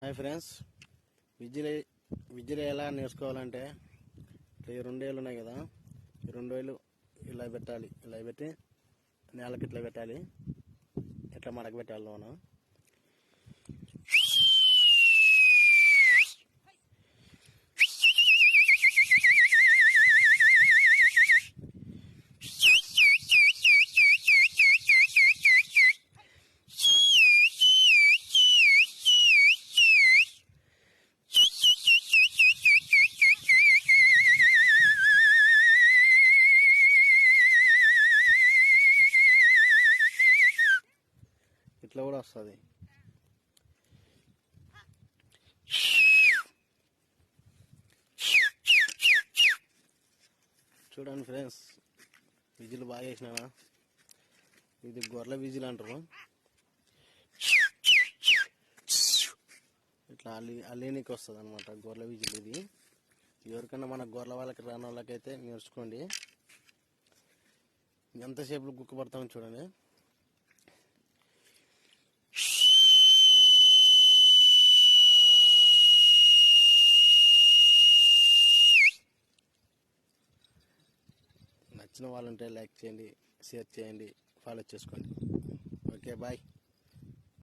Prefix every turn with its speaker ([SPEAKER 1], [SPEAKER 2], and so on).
[SPEAKER 1] Hi friends, whistle ఎలా నేర్చుకోవాలంటే ఇట్లా ఈ 2 వేలు ఉన్నాయి కదా, ఈ 2 వేలు ఇలా పెట్టాలి. ఇలా పెట్టి నేలకి ఇట్లా పెట్టాలి, ఇట్లా మడక పెట్టాలి. మనం ఇట్లా కూడా వస్తుంది. చూడండి ఫ్రెండ్స్, విజిల్ బాగా వేసినానా. ఇది గొర్రెల విజిల్ అంటారు. ఇట్లా అల్లేనికి వస్తుంది అనమాట గొర్రెల విజిల్. ఇది ఎవరికైనా మన గొర్రెల వాళ్ళకి రాని వాళ్ళకైతే నేర్చుకోండి. ఎంతసేపు గుక్క పడతామని చూడండి. నచ్చిన వాళ్ళుంటే లైక్ చేయండి, షేర్ చేయండి, ఫాలో చేసుకోండి. Okay, bye.